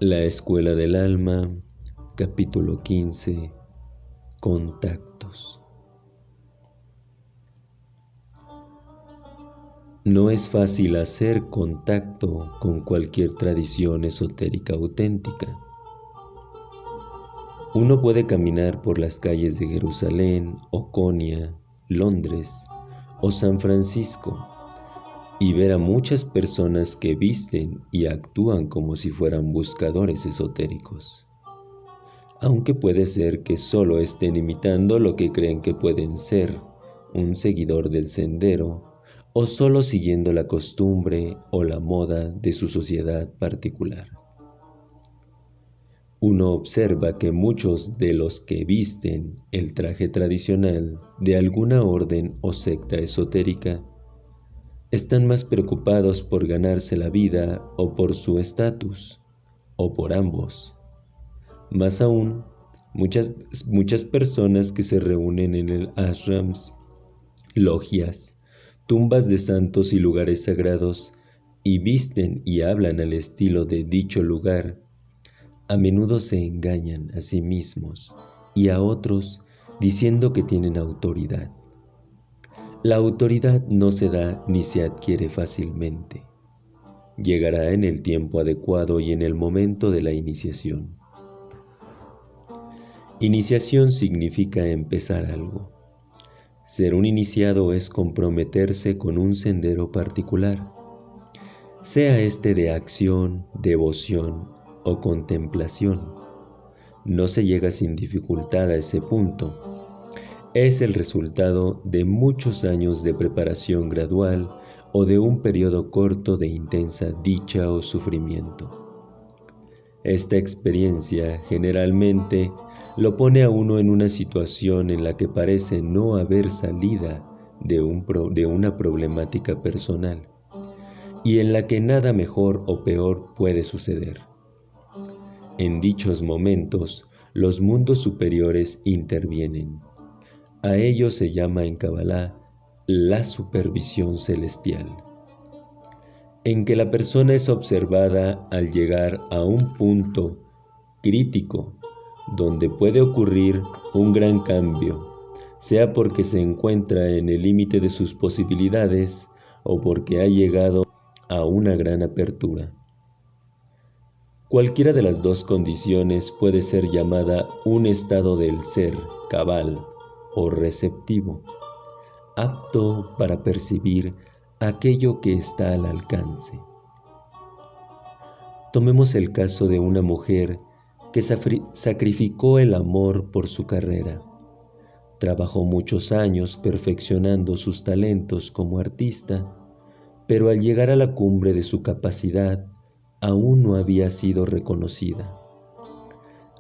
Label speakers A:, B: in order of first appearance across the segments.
A: La Escuela del Alma, capítulo 15, Contactos. No es fácil hacer contacto con cualquier tradición esotérica auténtica. Uno puede caminar por las calles de Jerusalén, Oconia, Londres o San Francisco y ver a muchas personas que visten y actúan como si fueran buscadores esotéricos. Aunque puede ser que solo estén imitando lo que creen que pueden ser, un seguidor del sendero, o solo siguiendo la costumbre o la moda de su sociedad particular. Uno observa que muchos de los que visten el traje tradicional de alguna orden o secta esotérica están más preocupados por ganarse la vida o por su estatus, o por ambos. Más aún, muchas personas que se reúnen en el ashrams, logias, tumbas de santos y lugares sagrados y visten y hablan al estilo de dicho lugar, a menudo se engañan a sí mismos y a otros diciendo que tienen autoridad. La autoridad no se da ni se adquiere fácilmente. Llegará en el tiempo adecuado y en el momento de la iniciación. Iniciación significa empezar algo. Ser un iniciado es comprometerse con un sendero particular, sea este de acción, devoción o contemplación. No se llega sin dificultad a ese punto. Es el resultado de muchos años de preparación gradual o de un periodo corto de intensa dicha o sufrimiento. Esta experiencia generalmente lo pone a uno en una situación en la que parece no haber salida de una problemática personal y en la que nada mejor o peor puede suceder. En dichos momentos, los mundos superiores intervienen. A ello se llama en Kabbalah la supervisión celestial, en que la persona es observada al llegar a un punto crítico donde puede ocurrir un gran cambio, sea porque se encuentra en el límite de sus posibilidades o porque ha llegado a una gran apertura. Cualquiera de las dos condiciones puede ser llamada un estado del ser cabal o receptivo, apto para percibir aquello que está al alcance. Tomemos el caso de una mujer que sacrificó el amor por su carrera. Trabajó muchos años perfeccionando sus talentos como artista, pero al llegar a la cumbre de su capacidad, aún no había sido reconocida.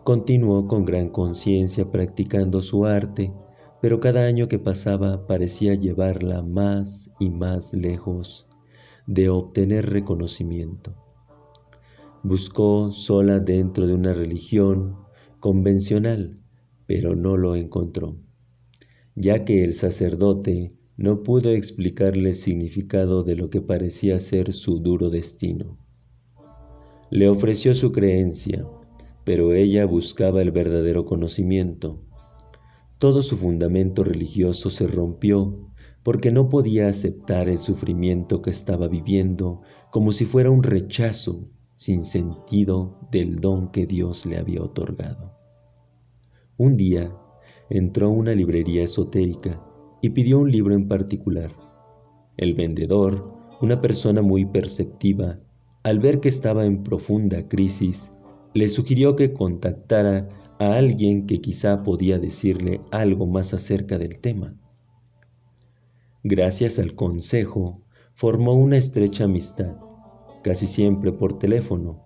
A: Continuó con gran conciencia practicando su arte, pero cada año que pasaba parecía llevarla más y más lejos de obtener reconocimiento. Buscó sola dentro de una religión convencional, pero no lo encontró, ya que el sacerdote no pudo explicarle el significado de lo que parecía ser su duro destino. Le ofreció su creencia, pero ella buscaba el verdadero conocimiento. Todo su fundamento religioso se rompió porque no podía aceptar el sufrimiento que estaba viviendo como si fuera un rechazo sin sentido del don que Dios le había otorgado. Un día entró a una librería esotérica y pidió un libro en particular. El vendedor, una persona muy perceptiva, al ver que estaba en profunda crisis, le sugirió que contactara a alguien que quizá podía decirle algo más acerca del tema. Gracias al consejo, formó una estrecha amistad, casi siempre por teléfono,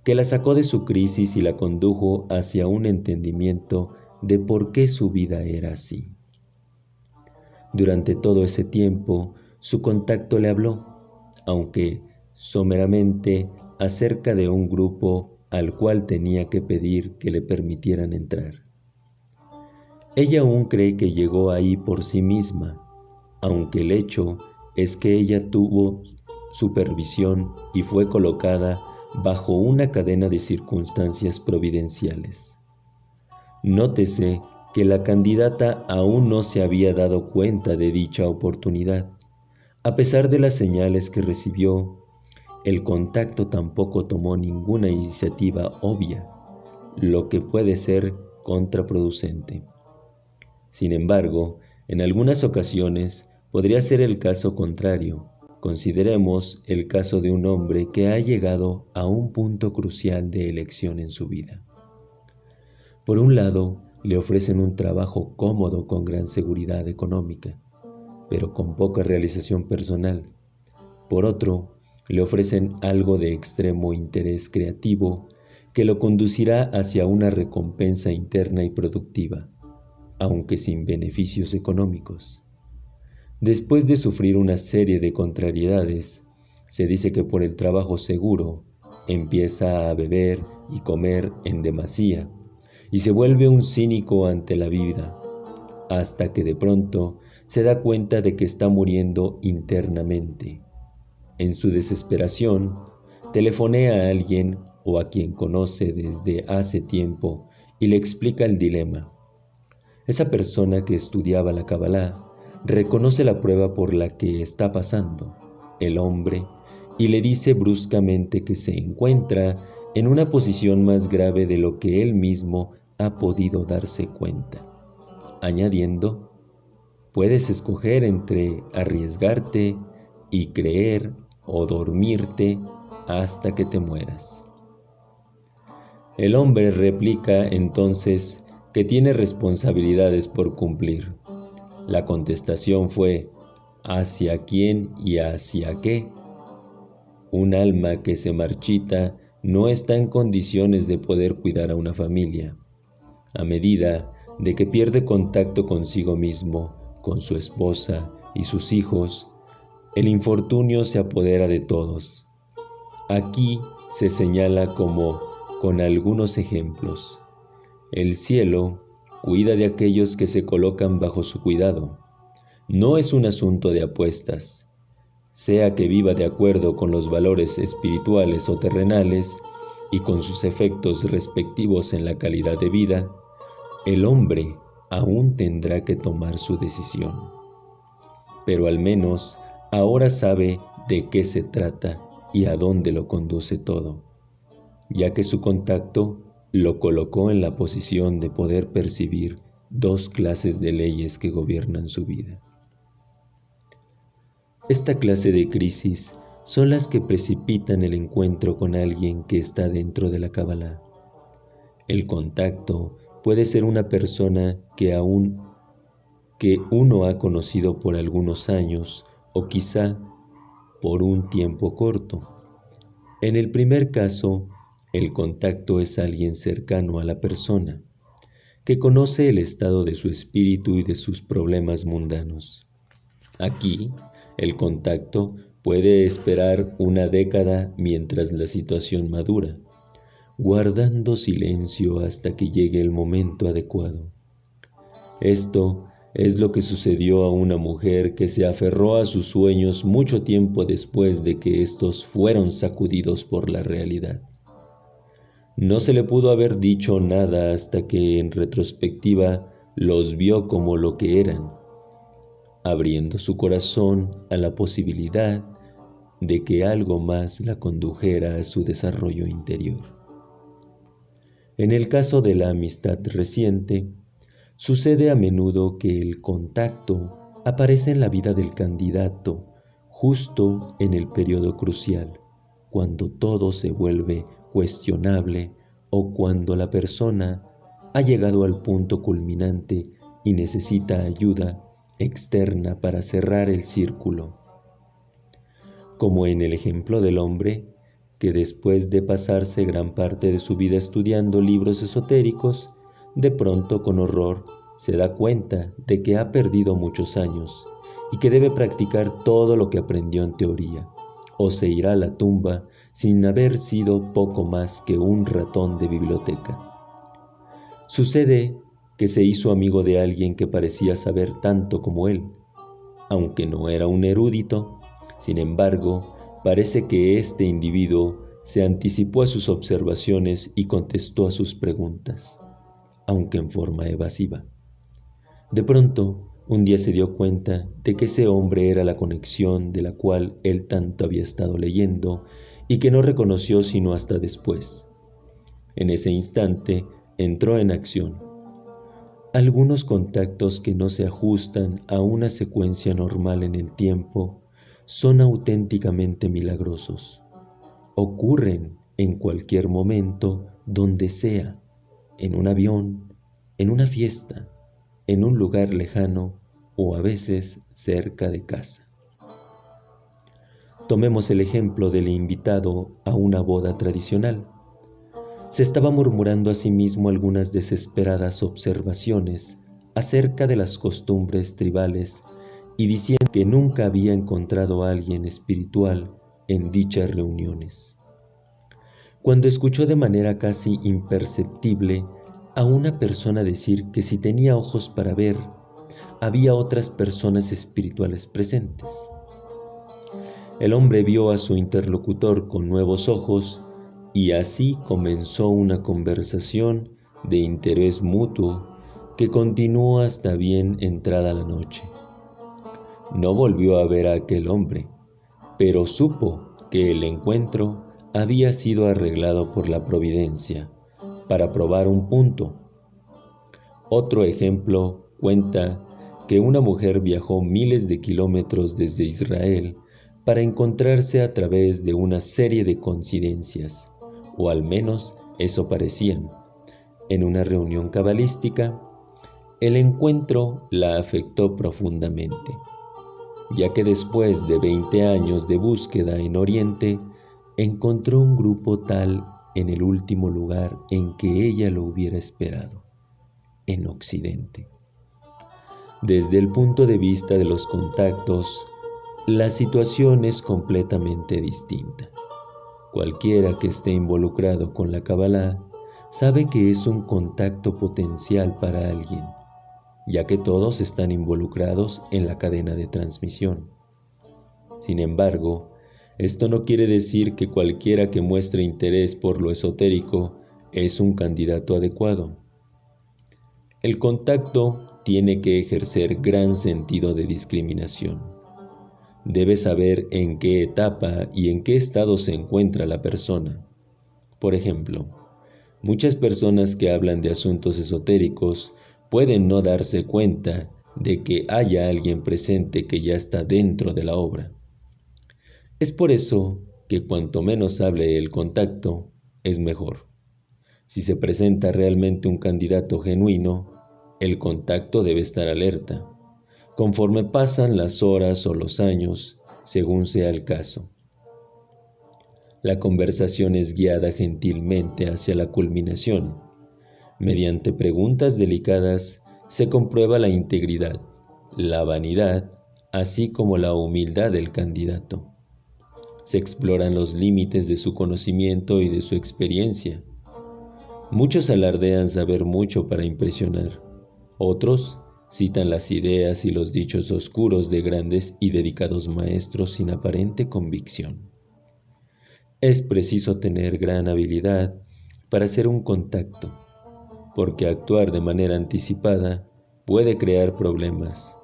A: que la sacó de su crisis y la condujo hacia un entendimiento de por qué su vida era así. Durante todo ese tiempo, su contacto le habló, aunque someramente, acerca de un grupo al cual tenía que pedir que le permitieran entrar. Ella aún cree que llegó ahí por sí misma, aunque el hecho es que ella tuvo supervisión y fue colocada bajo una cadena de circunstancias providenciales. Nótese que la candidata aún no se había dado cuenta de dicha oportunidad. A pesar de las señales que recibió, el contacto tampoco tomó ninguna iniciativa obvia, lo que puede ser contraproducente. Sin embargo, en algunas ocasiones podría ser el caso contrario. Consideremos el caso de un hombre que ha llegado a un punto crucial de elección en su vida. Por un lado, le ofrecen un trabajo cómodo con gran seguridad económica, pero con poca realización personal. Por otro, le ofrecen algo de extremo interés creativo que lo conducirá hacia una recompensa interna y productiva, aunque sin beneficios económicos. Después de sufrir una serie de contrariedades, se dice que por el trabajo seguro empieza a beber y comer en demasía y se vuelve un cínico ante la vida, hasta que de pronto se da cuenta de que está muriendo internamente. En su desesperación, telefonea a alguien o a quien conoce desde hace tiempo y le explica el dilema. Esa persona que estudiaba la Kabbalah reconoce la prueba por la que está pasando el hombre y le dice bruscamente que se encuentra en una posición más grave de lo que él mismo ha podido darse cuenta, añadiendo: puedes escoger entre arriesgarte y creer o dormirte hasta que te mueras. El hombre replica entonces que tiene responsabilidades por cumplir. La contestación fue: ¿hacia quién y hacia qué? Un alma que se marchita no está en condiciones de poder cuidar a una familia. A medida de que pierde contacto consigo mismo, con su esposa y sus hijos, el infortunio se apodera de todos. Aquí se señala como con algunos ejemplos. El cielo cuida de aquellos que se colocan bajo su cuidado. No es un asunto de apuestas. Sea que viva de acuerdo con los valores espirituales o terrenales y con sus efectos respectivos en la calidad de vida, el hombre aún tendrá que tomar su decisión. Pero al menos ahora sabe de qué se trata y a dónde lo conduce todo, ya que su contacto lo colocó en la posición de poder percibir dos clases de leyes que gobiernan su vida. Esta clase de crisis son las que precipitan el encuentro con alguien que está dentro de la Kabbalah. El contacto puede ser una persona que uno ha conocido por algunos años o quizá por un tiempo corto. En el primer caso, el contacto es alguien cercano a la persona, que conoce el estado de su espíritu y de sus problemas mundanos. Aquí, el contacto puede esperar una década mientras la situación madura, guardando silencio hasta que llegue el momento adecuado. Esto es lo que sucedió a una mujer que se aferró a sus sueños mucho tiempo después de que estos fueron sacudidos por la realidad. No se le pudo haber dicho nada hasta que en retrospectiva los vio como lo que eran, abriendo su corazón a la posibilidad de que algo más la condujera a su desarrollo interior. En el caso de la amistad reciente, sucede a menudo que el contacto aparece en la vida del candidato justo en el periodo crucial, cuando todo se vuelve cuestionable o cuando la persona ha llegado al punto culminante y necesita ayuda externa para cerrar el círculo. Como en el ejemplo del hombre que después de pasarse gran parte de su vida estudiando libros esotéricos, de pronto con horror se da cuenta de que ha perdido muchos años y que debe practicar todo lo que aprendió en teoría, o se irá a la tumba sin haber sido poco más que un ratón de biblioteca. Sucede que se hizo amigo de alguien que parecía saber tanto como él, aunque no era un erudito. Sin embargo, parece que este individuo Se anticipó a sus observaciones y contestó a sus preguntas, aunque en forma evasiva. De pronto, un día se dio cuenta de que ese hombre era la conexión de la cual él tanto había estado leyendo y que no reconoció sino hasta después. En ese instante entró en acción. Algunos contactos que no se ajustan a una secuencia normal en el tiempo son auténticamente milagrosos. Ocurren en cualquier momento, donde sea, en un avión, en una fiesta, en un lugar lejano o a veces cerca de casa. Tomemos el ejemplo del invitado a una boda tradicional. Se estaba murmurando a sí mismo algunas desesperadas observaciones acerca de las costumbres tribales y diciendo que nunca había encontrado a alguien espiritual en dichas reuniones. Cuando escuchó de manera casi imperceptible a una persona decir que si tenía ojos para ver, había otras personas espirituales presentes. El hombre vio a su interlocutor con nuevos ojos y así comenzó una conversación de interés mutuo que continuó hasta bien entrada la noche. No volvió a ver a aquel hombre, pero supo que el encuentro había sido arreglado por la providencia para probar un punto. Otro ejemplo cuenta que una mujer viajó miles de kilómetros desde Israel para encontrarse a través de una serie de coincidencias, o al menos eso parecían. En una reunión cabalística, el encuentro la afectó profundamente, ya que después de 20 años de búsqueda en Oriente, encontró un grupo tal en el último lugar en que ella lo hubiera esperado, en Occidente. Desde el punto de vista de los contactos, la situación es completamente distinta. Cualquiera que esté involucrado con la Kabbalah sabe que es un contacto potencial para alguien, ya que todos están involucrados en la cadena de transmisión. Sin embargo, esto no quiere decir que cualquiera que muestre interés por lo esotérico es un candidato adecuado. El contacto tiene que ejercer gran sentido de discriminación. Debe saber en qué etapa y en qué estado se encuentra la persona. Por ejemplo, muchas personas que hablan de asuntos esotéricos pueden no darse cuenta de que haya alguien presente que ya está dentro de la obra. Es por eso que cuanto menos hable el contacto, es mejor. Si se presenta realmente un candidato genuino, el contacto debe estar alerta, conforme pasan las horas o los años, según sea el caso. La conversación es guiada gentilmente hacia la culminación. Mediante preguntas delicadas se comprueba la integridad, la vanidad, así como la humildad del candidato. Se exploran los límites de su conocimiento y de su experiencia. Muchos alardean saber mucho para impresionar. Otros citan las ideas y los dichos oscuros de grandes y dedicados maestros sin aparente convicción. Es preciso tener gran habilidad para hacer un contacto, porque actuar de manera anticipada puede crear problemas,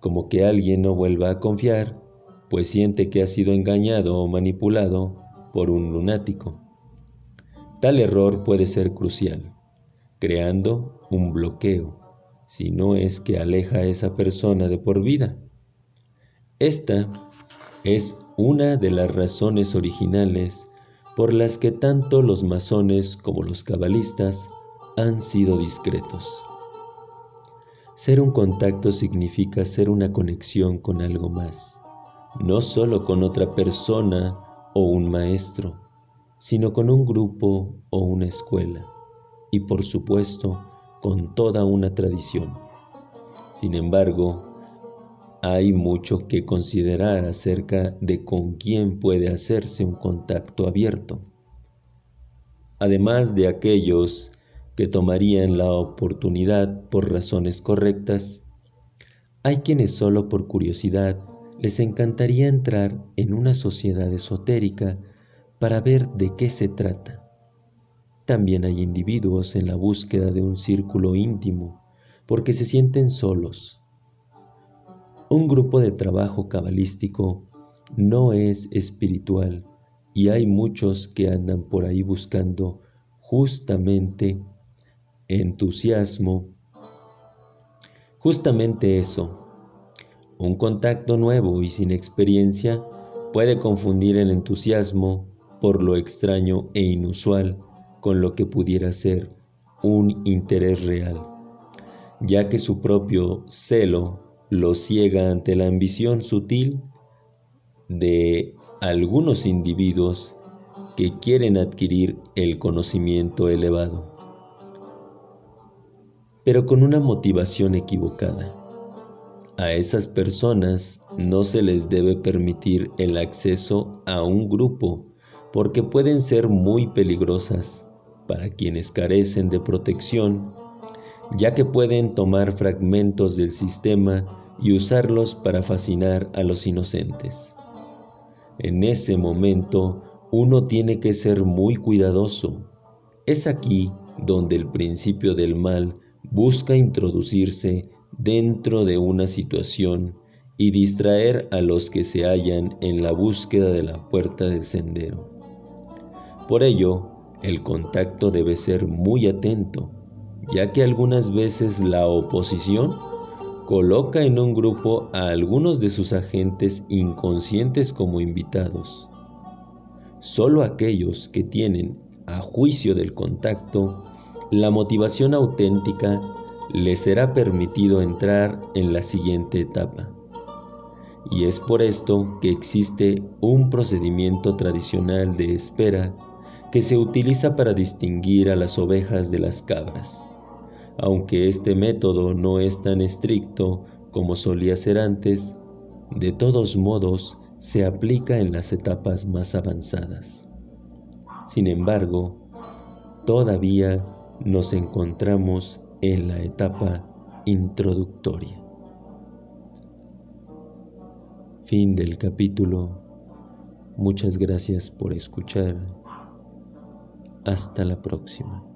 A: como que alguien no vuelva a confiar, pues siente que ha sido engañado o manipulado por un lunático. Tal error puede ser crucial, creando un bloqueo, si no es que aleja a esa persona de por vida. Esta es una de las razones originales por las que tanto los masones como los cabalistas han sido discretos. Ser un contacto significa ser una conexión con algo más, no solo con otra persona o un maestro, sino con un grupo o una escuela, y por supuesto con toda una tradición. Sin embargo, hay mucho que considerar acerca de con quién puede hacerse un contacto abierto. Además de aquellos que tomarían la oportunidad por razones correctas, hay quienes solo por curiosidad les encantaría entrar en una sociedad esotérica para ver de qué se trata. También hay individuos en la búsqueda de un círculo íntimo porque se sienten solos. Un grupo de trabajo cabalístico no es espiritual y hay muchos que andan por ahí buscando justamente entusiasmo, justamente eso. Un contacto nuevo y sin experiencia puede confundir el entusiasmo por lo extraño e inusual con lo que pudiera ser un interés real, ya que su propio celo lo ciega ante la ambición sutil de algunos individuos que quieren adquirir el conocimiento elevado, pero con una motivación equivocada. A esas personas no se les debe permitir el acceso a un grupo porque pueden ser muy peligrosas para quienes carecen de protección, ya que pueden tomar fragmentos del sistema y usarlos para fascinar a los inocentes. En ese momento, uno tiene que ser muy cuidadoso. Es aquí donde el principio del mal busca introducirse dentro de una situación y distraer a los que se hallan en la búsqueda de la puerta del sendero. Por ello, el contacto debe ser muy atento, ya que algunas veces la oposición coloca en un grupo a algunos de sus agentes inconscientes como invitados. Solo aquellos que tienen, a juicio del contacto, la motivación auténtica, les será permitido entrar en la siguiente etapa. Y es por esto que existe un procedimiento tradicional de espera que se utiliza para distinguir a las ovejas de las cabras. Aunque este método no es tan estricto como solía ser antes, de todos modos se aplica en las etapas más avanzadas. Sin embargo, todavía nos encontramos en la etapa introductoria. Fin del capítulo. Muchas gracias por escuchar. Hasta la próxima.